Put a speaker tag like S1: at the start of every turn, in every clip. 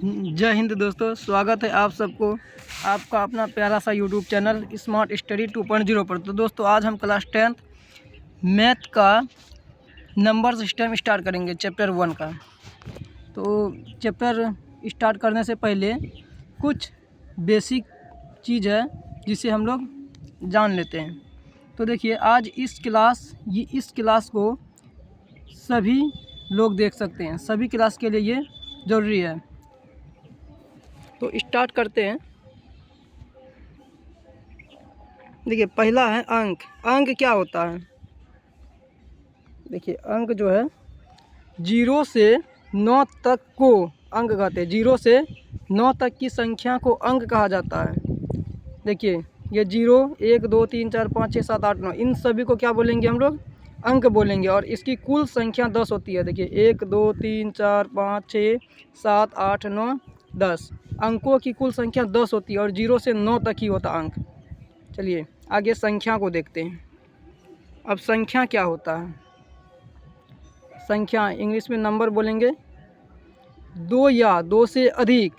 S1: जय हिंद दोस्तों, स्वागत है आप सबको आपका अपना प्यारा सा यूट्यूब चैनल स्मार्ट स्टडी 2.0 पर। तो दोस्तों आज हम क्लास 10th मैथ का नंबर सिस्टम स्टार्ट करेंगे चैप्टर 1 का। तो चैप्टर स्टार्ट करने से पहले कुछ बेसिक चीज़ है जिसे हम लोग जान लेते हैं। तो देखिए आज इस क्लास को सभी लोग देख सकते हैं, सभी क्लास के लिए ये ज़रूरी है। तो स्टार्ट करते हैं। देखिए पहला है अंक। अंक क्या होता है? देखिए अंक जो है 0 से 9 तक को अंक कहते हैं। 0 से 9 तक की संख्या को अंक कहा जाता है। देखिए ये 0, 1, 2, 3, 4, 5, 6, 7, 8, 9 इन सभी को क्या बोलेंगे हम लोग? अंक बोलेंगे। और इसकी कुल संख्या 10 होती है। देखिए 1, 2, 3, 4, 5, 6, 7, 8, 9, 10 अंकों की कुल संख्या 10 होती है और 0 से 9 तक ही होता अंक। चलिए आगे संख्या को देखते हैं। अब संख्या क्या होता है? संख्या इंग्लिश में नंबर बोलेंगे। 2 या 2 से अधिक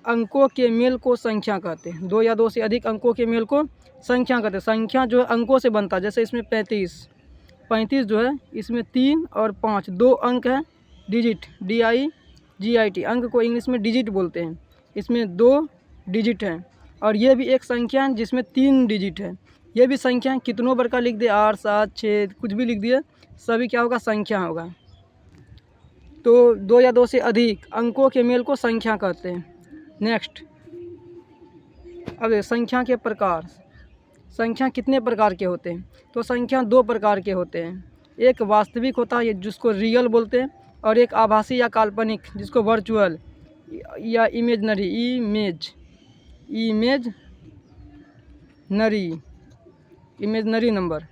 S1: अंकों के मेल को संख्या कहते हैं। 2 या 2 से अधिक अंकों के मेल को संख्या कहते हैं। संख्या जो है अंकों से बनता है। जैसे इसमें 35 जो है इसमें 3 और 5 2 अंक है। डिजिट DIGIT अंक को इंग्लिश में डिजिट बोलते हैं। इसमें 2 डिजिट हैं। और ये भी एक संख्या है जिसमें 3 डिजिट है। ये भी संख्या कितनों बार का लिख दिए, 8, 7, 6 कुछ भी लिख दिए, सभी क्या होगा? संख्या होगा। तो 2 या 2 से अधिक अंकों के मेल को संख्या कहते हैं। नेक्स्ट अब संख्या के प्रकार। संख्या कितने प्रकार के होते हैं? तो संख्या 2 प्रकार के होते हैं। एक वास्तविक होता है जिसको रियल बोलते हैं, और एक आभासी या काल्पनिक जिसको वर्चुअल या इमेजनरी नंबर।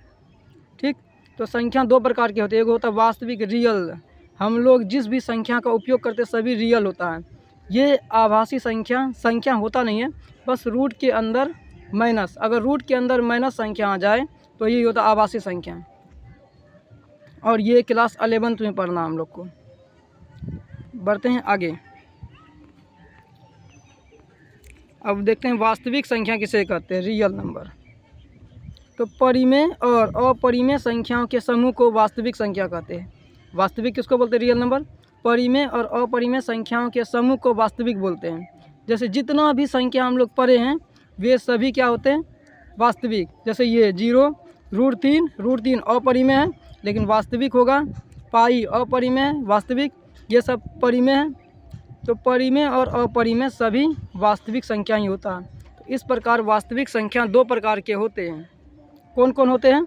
S1: ठीक, तो संख्या 2 प्रकार के होते हैं। एक होता है वास्तविक रियल, हम लोग जिस भी संख्या का उपयोग करते हैं सभी रियल होता है। ये आभासी संख्या होता नहीं है, बस रूट के अंदर माइनस, अगर रूट के अंदर माइनस संख्या आ जाए तो ये होता है आभासी संख्या। और ये क्लास 11th में पढ़ना हम लोग को। बढ़ते हैं आगे। अब देखते हैं वास्तविक संख्या किसे कहते हैं? Real number. तो परिमेय और अपरिमेय संख्याओं के समूह को वास्तविक संख्या कहते हैं। वास्तविक किसको बोलते हैं? Real number. परिमेय और अपरिमेय संख्याओं के समूह को वास्तविक बोलते हैं। जैसे जितना भी संख्या हम लोग पढ़े हैं वे सभी क्या होते हैं? वास्तविक। जैसे ये 0, √3 अपरिमेय है लेकिन वास्तविक होगा। पाई अपरिमेय, वास्तविक। ये सब परिमेय है। तो परिमेय और अपरिमेय सभी वास्तविक संख्या ही होता है। तो इस प्रकार वास्तविक संख्या 2 प्रकार के होते हैं। कौन कौन होते हैं?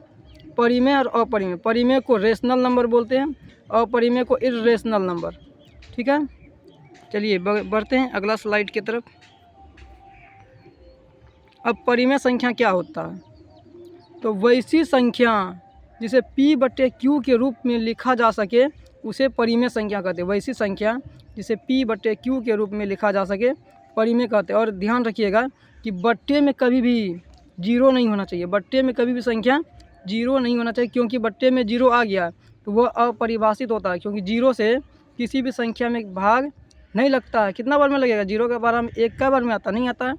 S1: परिमेय और अपरिमेय। परिमेय को रेशनल नंबर बोलते हैं, अपरिमेय को इर्रेशनल नंबर। ठीक है, चलिए बढ़ते हैं अगला स्लाइड की तरफ। अब परिमेय संख्या क्या होता है? तो वैसी संख्या जिसे P/Q के रूप में लिखा जा सके उसे परिमेय संख्या कहते हैं। वैसी संख्या जिसे P/Q के रूप में लिखा जा सके परिमेय कहते हैं। और ध्यान रखिएगा कि बट्टे में कभी भी 0 नहीं होना चाहिए। बट्टे में कभी भी संख्या 0 नहीं होना चाहिए, क्योंकि बट्टे में 0 आ गया तो वह अपरिभाषित होता है। क्योंकि 0 से किसी भी संख्या में भाग नहीं लगता है। कितना बार में लगेगा? 0 का बार में 1 का बार में नहीं आता है।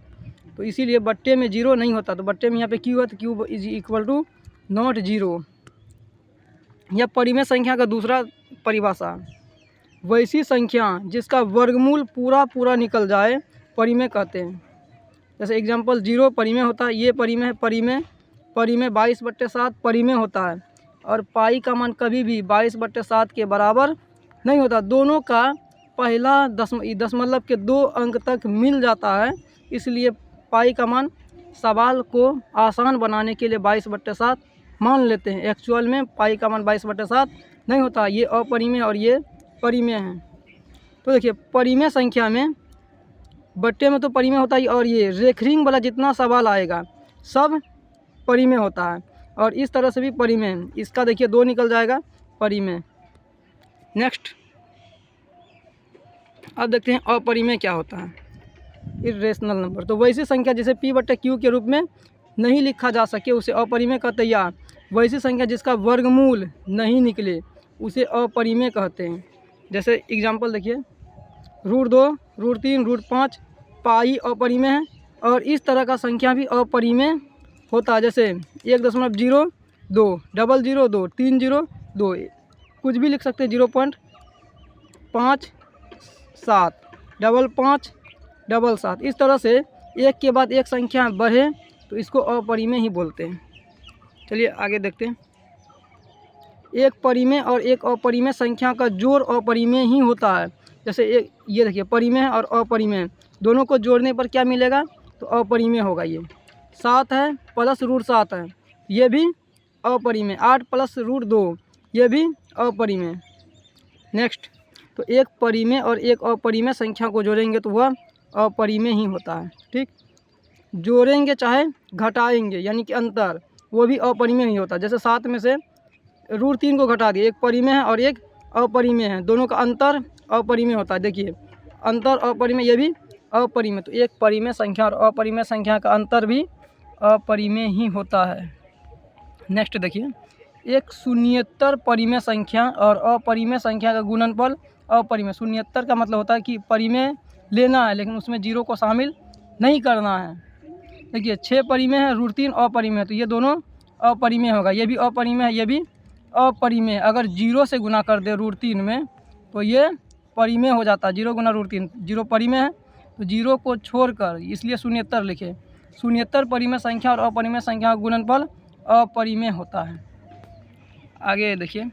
S1: तो इसीलिए बट्टे में 0 नहीं होता। तो बट्टे में यहाँ पे Q है तो Q is equal to not 0। यह परिमेय संख्या का दूसरा परिभाषा। वैसी संख्या जिसका वर्गमूल पूरा निकल जाए परिमेय कहते हैं। जैसे एग्जांपल 0 परिमेय होता है। ये परिमेय है। परिमेय 22/7 परिमेय होता है। और पाई का मान कभी भी 22/7 के बराबर नहीं होता। दोनों का पहला दशमलव के 2 अंक तक मिल जाता है। इसलिए पाई का मान सवाल को आसान बनाने के लिए 22/7 मान लेते हैं। एक्चुअल में पाई का मान 22/7 नहीं होता। ये अपरिमेय और ये परिमेय हैं। तो देखिए परिमेय संख्या में बट्टे में तो परिमेय होता ही, और ये रेखरिंग वाला जितना सवाल आएगा सब परिमेय होता है। और इस तरह से भी परिमेय, इसका देखिए 2 निकल जाएगा परिमेय। नेक्स्ट अब देखते हैं अपरिमेय क्या होता है? Irrational number. तो वैसी संख्या जिसे P/Q के रूप में नहीं लिखा जा सके उसे अपरिमेय कहते हैं। या वैसी संख्या जिसका वर्गमूल नहीं निकले उसे अपरिमेय कहते हैं। जैसे एग्जांपल देखिए √2, √3, √5 पाई अपरिमेय है। और इस तरह का संख्या भी अपरिमेय होता है, जैसे 1.02, 0.02, 302, कुछ भी लिख सकते हैं, 0.57, 5577। इस तरह से एक के बाद एक संख्या बढ़े तो इसको अपरिमेय ही बोलते हैं। चलिए आगे देखते हैं। एक परिमेय और एक अपरिमेय संख्या का जोड़ अपरिमेय ही होता है। जैसे एक ये देखिए, परिमेय और अपरिमेय दोनों को जोड़ने पर क्या मिलेगा, तो अपरिमेय होगा। ये 7 है प्लस √7 है, ये भी अपरिमेय। 8 प्लस √2, ये भी अपरिमेय। नेक्स्ट, तो एक परिमेय और एक अपरिमेय संख्या को जोड़ेंगे तो वह अपरिमेय ही होता है। ठीक, जोड़ेंगे चाहे घटाएंगे यानी कि अंतर, वो भी अपरिमेय ही होता है। जैसे 7 में से √3 को घटा दिए, एक परिमेय है और एक अपरिमेय है, दोनों का अंतर अपरिमेय होता है। देखिए अंतर अपरिमेय, ये भी अपरिमेय। तो एक परिमेय संख्या और अपरिमेय संख्या का अंतर भी अपरिमेय ही होता है। नेक्स्ट देखिए, एक शून्येतर परिमेय संख्या और अपरिमेय संख्या का गुणनफल अपरिमेय। शून्येतर का मतलब होता है कि परिमेय लेना है लेकिन उसमें जीरो को शामिल नहीं करना है। देखिए 6 परिमेय है, √3 अपरिमेय है, तो ये दोनों अपरिमेय होगा। ये भी अपरिमेय है, ये भी अपरिमेय। अगर जीरो से गुना कर दे √3 में तो ये परिमेय हो जाता है। 0 गुना √3, जीरो परिमेय है, तो जीरो को छोड़कर इसलिए शून्येतर लिखे। शून्येतर परिमेय संख्या और अपरिमेय संख्या का गुणनफल अपरिमेय होता है। आगे देखिए,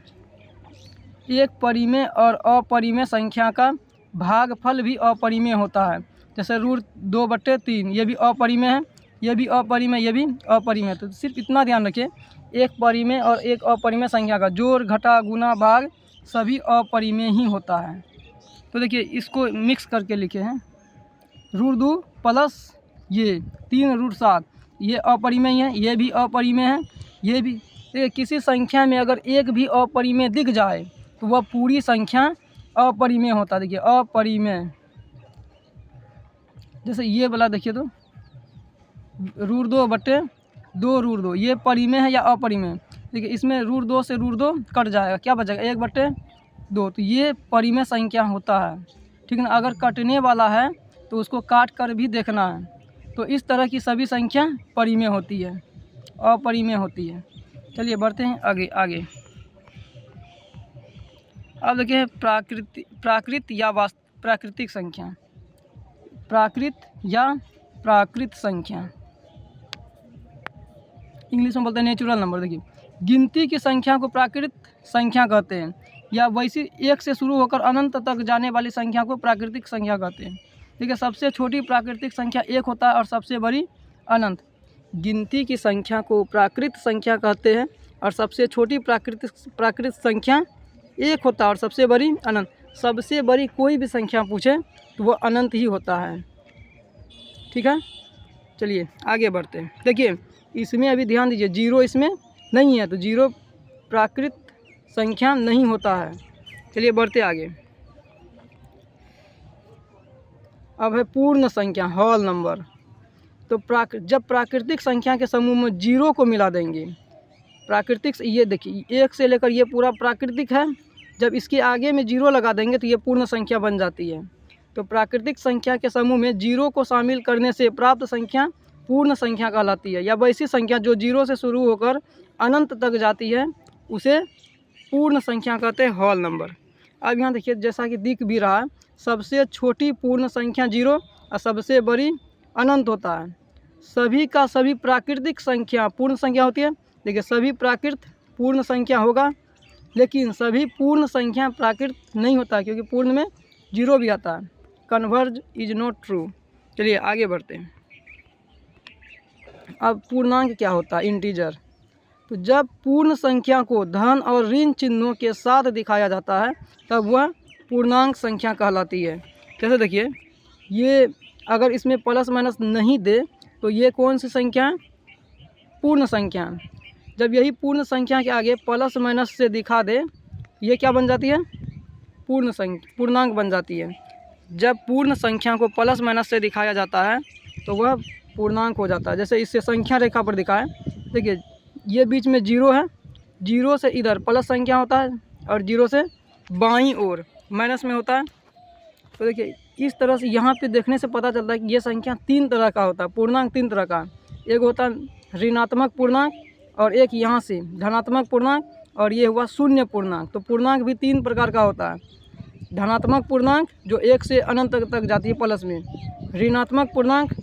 S1: एक परिमेय और अपरिमेय संख्या का भागफल भी अपरिमेय होता है। जैसे √2/3, ये भी अपरिमेय है, ये भी अपरिमेय, ये भी अपरिमेय। तो सिर्फ इतना ध्यान रखिए, एक परिमेय और एक अपरिमेय संख्या का जोड़, घटा, गुना, भाग सभी अपरिमेय ही होता है। तो देखिए इसको मिक्स करके लिखे हैं, √2 प्लस ये 3 √7, ये अपरिमेय है, ये भी अपरिमेय है, ये भी। देखिए किसी संख्या में अगर एक भी अपरिमेय दिख जाए तो वह पूरी संख्या अपरिमेय होता है। देखिए अपरिमेय, जैसे ये वाला देखिए, तो √2/2 √2, ये परिमेय है या अपरिमेय। देखिए इसमें √2 से √2 कट जाएगा, क्या बचेगा, 1/2, तो ये परिमेय संख्या होता है। ठीक है ना। अगर कटने वाला है तो उसको काट कर भी देखना है। तो इस तरह की सभी संख्या परिमेय होती है, अपरिमेय होती है। चलिए बढ़ते हैं आगे आगे। अब देखिए प्राकृत या प्राकृतिक संख्या। प्राकृत या प्राकृत संख्या, इंग्लिश में बोलते हैं नेचुरल नंबर। देखिए गिनती की संख्या को प्राकृत संख्या कहते हैं, या वैसी एक से शुरू होकर अनंत तक जाने वाली संख्या को प्राकृतिक संख्या कहते हैं। देखिए सबसे छोटी प्राकृतिक संख्या 1 होता है और सबसे बड़ी अनंत। गिनती की संख्या को प्राकृत संख्या कहते हैं और सबसे छोटी प्राकृत संख्या 1 होता है और सबसे बड़ी अनंत। सबसे बड़ी कोई भी संख्या पूछे तो वह अनंत ही होता है। ठीक है, चलिए आगे बढ़ते हैं। देखिए इसमें अभी ध्यान दीजिए, जीरो इसमें नहीं है, तो जीरो प्राकृत संख्या नहीं होता है। चलिए बढ़ते आगे। अब है पूर्ण संख्या, होल नंबर। तो जब प्राकृतिक संख्या के समूह में जीरो को मिला देंगे, प्राकृतिक, ये देखिए 1 से लेकर ये पूरा प्राकृतिक है, जब इसके आगे में जीरो लगा देंगे तो ये पूर्ण संख्या बन जाती है। तो प्राकृतिक संख्या के समूह में जीरो को शामिल करने से प्राप्त संख्या पूर्ण संख्या कहलाती है, या वैसी संख्या जो जीरो से शुरू होकर अनंत तक जाती है उसे पूर्ण संख्या कहते हैं, होल नंबर। अब यहाँ देखिए जैसा कि दिख भी रहा है, सबसे छोटी पूर्ण संख्या जीरो और सबसे बड़ी अनंत होता है। सभी का सभी प्राकृतिक संख्या पूर्ण संख्या होती है। देखिए सभी प्राकृत पूर्ण संख्या होगा, लेकिन सभी पूर्ण संख्या प्राकृत नहीं होता क्योंकि पूर्ण में जीरो भी आता है। Converge is not true. चलिए आगे बढ़ते हैं। अब पूर्णांक क्या होता है, इंटीजर। तो जब पूर्ण संख्या को धन और ऋण चिन्हों के साथ दिखाया जाता है तब वह पूर्णांक संख्या कहलाती है। जैसे देखिए ये अगर इसमें प्लस माइनस नहीं दे तो ये कौन सी संख्या है, पूर्ण संख्या। जब यही पूर्ण संख्या के आगे प्लस माइनस से दिखा दे, ये क्या बन जाती है, पूर्णांक बन जाती है। जब पूर्ण संख्या को प्लस माइनस से दिखाया जाता है तो वह पूर्णांक हो जाता है। जैसे इससे संख्या रेखा पर दिखाएं, देखिए ये बीच में जीरो है, जीरो से इधर प्लस संख्या होता है और जीरो से बाईं ओर माइनस में होता है। तो देखिए इस तरह से यहाँ पे देखने से पता चलता है कि ये संख्या 3 तरह का होता है, पूर्णांक 3 तरह का। एक होता है ऋणात्मक पूर्णांक और एक यहाँ से धनात्मक पूर्णांक और ये हुआ शून्य पूर्णांक। तो पूर्णांक भी 3 प्रकार का होता है। धनात्मक पूर्णांक जो 1 से अनंत तक जाती है प्लस में, ऋणात्मक पूर्णांक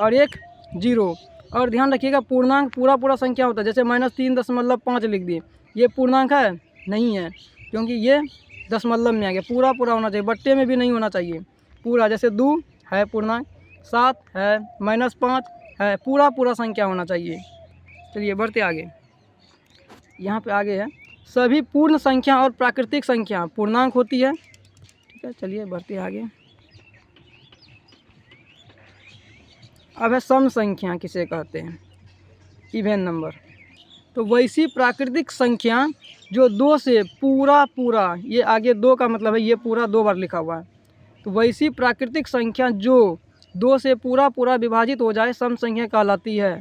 S1: और एक 0। और ध्यान रखिएगा पूर्णांक पूरा संख्या होता है, जैसे -3.5 लिख दिए, ये पूर्णांक है नहीं है, क्योंकि ये दशमलव में आ गया। पूरा होना चाहिए, बट्टे में भी नहीं होना चाहिए, पूरा। जैसे 2 है पूर्णांक, 7 है, -5 है, पूरा संख्या होना चाहिए। चलिए बढ़ते आगे। यहाँ पे आगे है सभी पूर्ण संख्या और प्राकृतिक संख्या पूर्णांक होती है। ठीक है, चलिए बढ़ते आगे। अब है सम संख्या किसे कहते हैं, इवन नंबर। तो वैसी प्राकृतिक संख्या जो 2 से पूरा, ये आगे 2 का मतलब है ये पूरा 2 बार लिखा हुआ है। तो वैसी प्राकृतिक संख्या जो 2 से पूरा विभाजित हो जाए सम संख्या कहलाती है।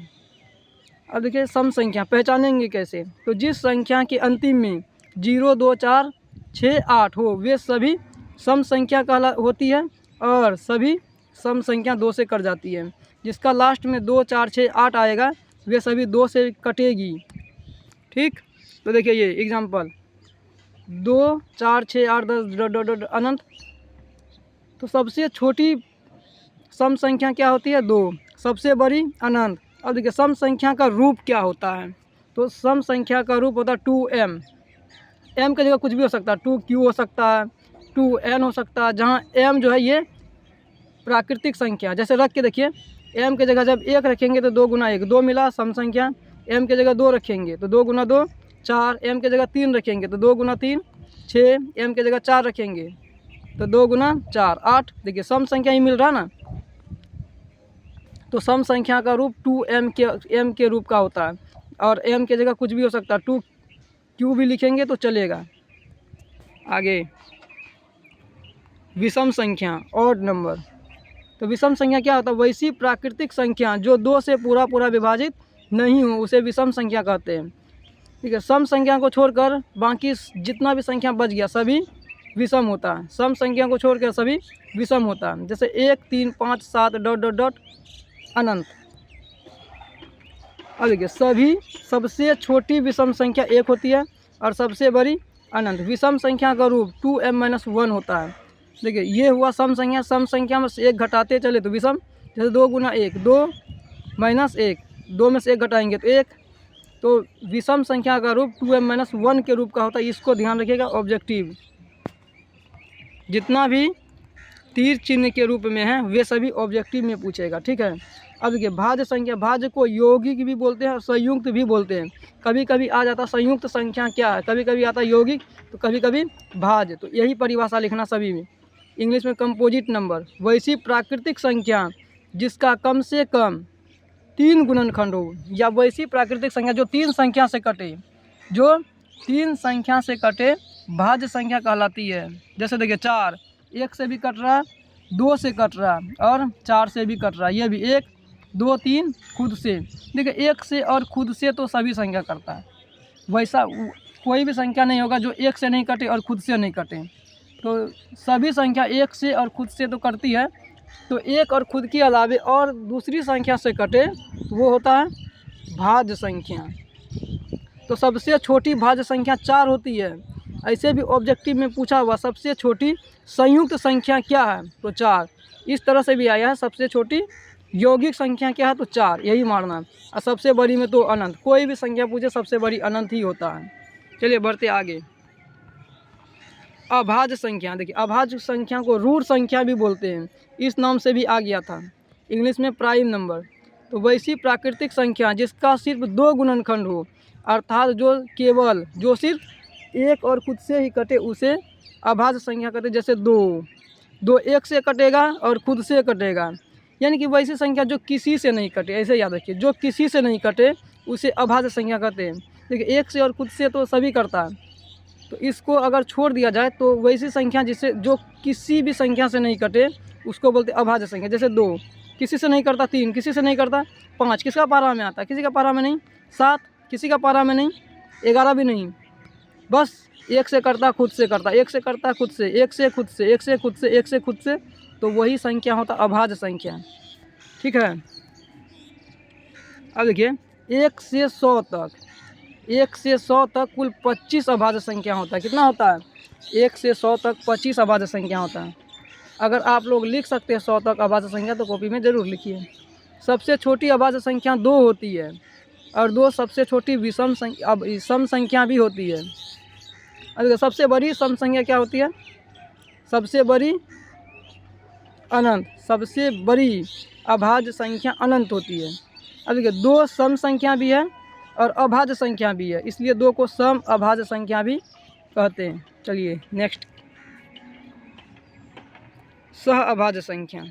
S1: अब देखिए सम संख्या पहचानेंगे कैसे, तो जिस संख्या के अंतिम में 0, 2, 4, 6, 8 हो वे सभी सम संख्या होती है, और सभी सम संख्या 2 से कट जाती है। जिसका लास्ट में 2, 4, 6, 8 आएगा वे सभी 2 से कटेगी। ठीक, तो देखिए ये एग्जांपल 2, 4, 6, 8, 10 अनंत। तो सबसे छोटी सम संख्या क्या होती है 2, सबसे बड़ी अनंत। अब देखिए सम संख्या का रूप क्या होता है, तो सम संख्या का रूप होता है 2m। m की जगह कुछ भी हो सकता है, 2q हो सकता है, 2n हो सकता है, जहाँ m जो है ये प्राकृतिक संख्या। जैसे रख के देखिए m की जगह जब 1 रखेंगे तो 2 गुना 1 2 मिला सम संख्या, m की जगह 2 रखेंगे तो 2 गुना 2 4, m की जगह 3 रखेंगे तो 2 गुना 3 6, m की जगह 4 रखेंगे तो 2 गुना 4 8। देखिए सम संख्या ही मिल रहा ना। तो सम संख्या का रूप 2m के रूप का होता है, और m की जगह कुछ भी हो सकता है, 2q भी लिखेंगे तो चलेगा। आगे विषम संख्या ऑड नंबर। तो विषम संख्या क्या होता है, वैसी प्राकृतिक संख्या जो 2 से पूरा विभाजित नहीं हो उसे विषम संख्या कहते हैं। ठीक है, सम संख्या को छोड़कर बाकी जितना भी संख्या बच गया सभी विषम होता है। सम संख्या को छोड़कर सभी विषम होता है, जैसे 1, 3, 5, 7 ... अनंत। अब देखिए सभी सबसे छोटी विषम संख्या 1 होती है और सबसे बड़ी अनंत। विषम संख्या का रूप 2m-1 होता है। देखिए ये हुआ सम संख्या, सम संख्या में से 1 घटाते चले तो विषम। जैसे 2 गुना 1 2 माइनस 1, 2 में से 1 घटाएंगे तो 1। तो विषम संख्या का रूप 2m-1 के रूप का होता है। इसको ध्यान रखिएगा, ऑब्जेक्टिव जितना भी तीर चिन्ह के रूप में है वे सभी ऑब्जेक्टिव में पूछेगा। ठीक है, अब देखिए भाज्य संख्या, भाज्य को यौगिक भी बोलते हैं और संयुक्त भी बोलते हैं। कभी कभी आ जाता संयुक्त संख्या क्या है, कभी कभी आता यौगिक, तो कभी कभी भाज्य। तो यही परिभाषा लिखना सभी में। इंग्लिश में कंपोजिट नंबर, वैसी प्राकृतिक संख्या जिसका कम से कम 3 गुणनखंड हो, या वैसी प्राकृतिक संख्या जो 3 संख्या से कटे, जो 3 संख्या से कटे भाज्य संख्या कहलाती है। जैसे देखिए 4 1 से भी कट रहा, 2 से कट रहा और 4 से भी कट रहा। ये भी 1 2 3 खुद से। देखिए 1 से और खुद से तो सभी संख्या करता है, वैसा कोई भी संख्या नहीं होगा जो 1 से नहीं कटे और खुद से नहीं कटे। तो सभी संख्या 1 से और खुद से तो करती है। तो 1 और खुद के अलावे और दूसरी संख्या से कटे वो होता है भाज्य संख्या। तो सबसे छोटी भाज्य संख्या 4 होती है। ऐसे भी ऑब्जेक्टिव में पूछा हुआ सबसे छोटी संयुक्त संख्या क्या है, तो 4। इस तरह से भी आया है, सबसे छोटी यौगिक संख्या क्या है, तो 4, यही मारना। और सबसे बड़ी में तो अनंत, कोई भी संख्या पूछे सबसे बड़ी अनंत ही होता है। चलिए बढ़ते आगे। अभाज्य संख्या, देखिए अभाज्य संख्या को रूट संख्या भी बोलते हैं, इस नाम से भी आ गया था इंग्लिश में प्राइम नंबर। तो वैसी प्राकृतिक संख्या जिसका सिर्फ 2 गुणनखंड हो, अर्थात जो सिर्फ 1 और खुद से ही कटे उसे अभाज्य संख्या कहते हैं। जैसे 2 1 से कटेगा और खुद से कटेगा, यानी कि वैसी संख्या जो किसी से नहीं कटे, ऐसे याद रखिए, जो किसी से नहीं कटे उसे अभाज्य संख्या कहते हैं। देखिए 1 से और खुद से तो सभी करता है, तो इसको अगर छोड़ दिया जाए तो वैसी संख्या जिससे जो किसी भी संख्या से नहीं कटे उसको बोलते हैं अभाज्य संख्या। जैसे 2 किसी से नहीं करता, 3 किसी से नहीं करता, 5 किसका पारा में आता, किसी का पारा में नहीं, 7 किसी का पारा में नहीं, 11 भी नहीं, बस एक से करता खुद से करता, एक से करता खुद से, एक से खुद से, एक से खुद से, एक से खुद से, तो वही संख्या होता अभाज्य संख्या। ठीक है। अब देखिए 1 से 100 तक, 1 से 100 तक कुल 25 अभाज्य संख्या होता है। कितना होता है? 1 से 100 तक 25 अभाज्य संख्या होता है। अगर आप लोग लिख सकते हैं 100 तक अभाज्य संख्या तो कॉपी में ज़रूर लिखिए। सबसे छोटी अभाज्य संख्या 2 होती है और 2 सबसे छोटी विषम संख्या सम संख्या भी होती है। अब सबसे बड़ी सम संख्या क्या होती है? सबसे बड़ी अनंत, सबसे बड़ी अभाज्य संख्या अनंत होती है। अब देखिए 2 सम संख्या भी है और अभाज्य संख्या भी है, इसलिए 2 को सम अभाज्य संख्या भी कहते हैं। चलिए नेक्स्ट, सह अभाज्य संख्या,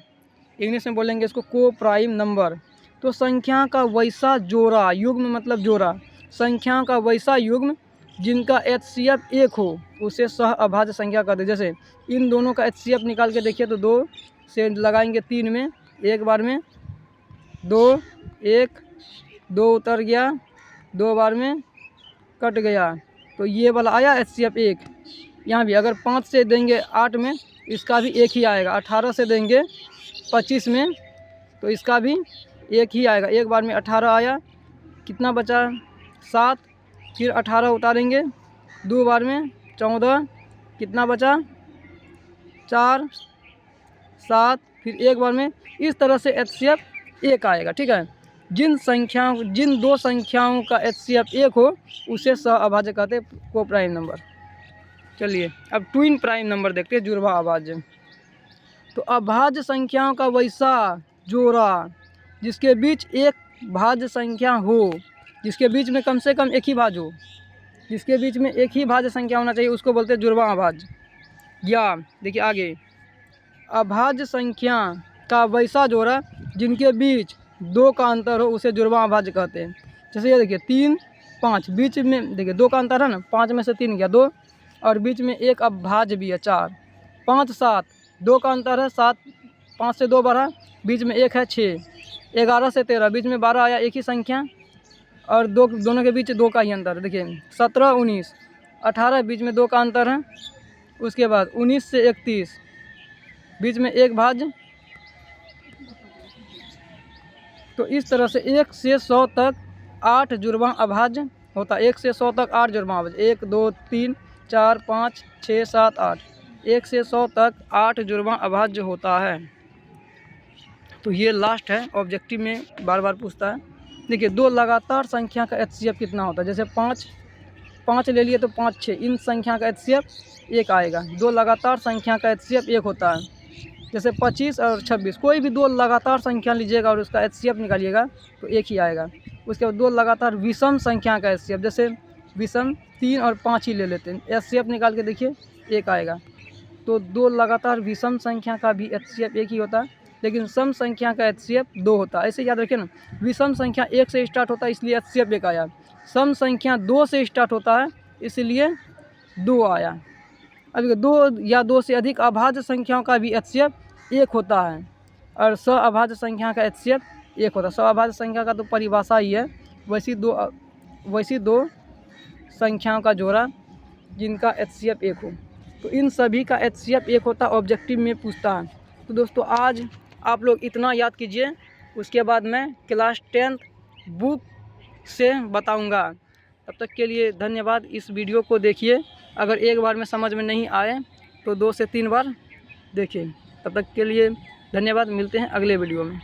S1: इंग्लिश में बोलेंगे इसको को प्राइम नंबर। तो संख्या का वैसा जोड़ा, युग्म मतलब जोड़ा, संख्या का वैसा युग्म जिनका HCF 1 हो उसे सह अभाज्य संख्या कहते हैं। जैसे इन दोनों का HCF निकाल के देखिए तो 2 से लगाएंगे 3 में, एक बार में 2, 1, 2 उतर गया, 2 बार में कट गया, तो ये वाला आया HCF 1। यहाँ भी अगर 5 से देंगे 8 में, इसका भी 1 ही आएगा। 18 से देंगे 25 में, तो इसका भी 1 ही आएगा। एक बार में 18 आया, कितना बचा? 7, फिर 18 उतारेंगे, 2 बार में 14, कितना बचा? 4, 7, फिर एक बार में। इस तरह से HCF 1 आएगा। ठीक है। जिन 2 संख्याओं का HCF 1 हो उसे सह अभाज्य कहते हैं, को प्राइम नंबर। चलिए अब ट्विन प्राइम नंबर देखते हैं, जुड़वा अभाज्य। तो अभाज्य संख्याओं का वैसा जोड़ा जिसके बीच एक भाज्य संख्या हो, जिसके बीच में कम से कम एक ही भाज्य हो, जिसके बीच में एक ही भाज्य संख्या होना चाहिए, उसको बोलते हैं जुड़वा अभाज्य। या देखिए आगे, अभाज्य संख्या का वैसा जोड़ा जिनके बीच 2 का अंतर हो उसे जुड़वा अभाज्य कहते हैं। जैसे ये देखिए 3, 5, बीच में देखिए 2 का अंतर है ना, 5 में से 3 गया 2, और बीच में एक अभाज्य भी है 4। 5, 7, 2 का अंतर है, 7, 5 से 2 बढ़ा, बीच में 1 है 6। 11 से 13, बीच में 12 आया, एक ही संख्या, और दोनों के बीच 2 का ही अंतर है। देखिए 17, 19, 18, बीच में 2 का अंतर है। उसके बाद 19 से 31, बीच में एक भाज्य। तो इस तरह से 1 से 100 तक 8 जुड़वा अभाज्य होता है। 1 से 100 तक 8 जुड़वा अभाज्य, 1, 2, 3, 4, 5, 6, 7, 8। 1 से 100 तक 8 जुड़वा अभाज्य होता है। तो ये लास्ट है, ऑब्जेक्टिव में बार बार पूछता है। देखिए 2 लगातार संख्या का HCF कितना होता है? जैसे 5 ले लिए तो 5, 6, इन संख्या का HCF 1 आएगा। 2 लगातार संख्या का HCF 1 होता है। जैसे 25 और 26, कोई भी 2 लगातार संख्या लीजिएगा और उसका HCF निकालिएगा तो 1 ही आएगा। उसके बाद 2 लगातार विषम संख्या का HCF, जैसे विषम 3 और 5 ही ले लेते हैं, HCF निकाल के देखिए 1 आएगा। तो 2 लगातार विषम संख्या का भी HCF 1 ही होता है, लेकिन सम संख्या का HCF 2 होता है। ऐसे याद रखिए ना, विषम संख्या 1 से स्टार्ट होता है इसलिए HCF 1 आया, सम संख्या 2 से स्टार्ट होता है इसलिए 2 आया। अब 2 या 2 से अधिक अभाज्य संख्याओं का भी HCF 1 होता है और सह अभाज्य संख्या का HCF 1 होता है। सह अभाज्य संख्या का तो परिभाषा ही है, वैसी दो संख्याओं का जोड़ा जिनका HCF 1 हो। तो इन सभी का HCF 1 होता है, ऑब्जेक्टिव में पूछता है। तो दोस्तों आज आप लोग इतना याद कीजिए, उसके बाद मैं क्लास 10th बुक से बताऊंगा। तब तक के लिए धन्यवाद। इस वीडियो को देखिए, अगर एक बार में समझ में नहीं आए तो 2 से 3 बार देखिए। तब तक के लिए धन्यवाद, मिलते हैं अगले वीडियो में।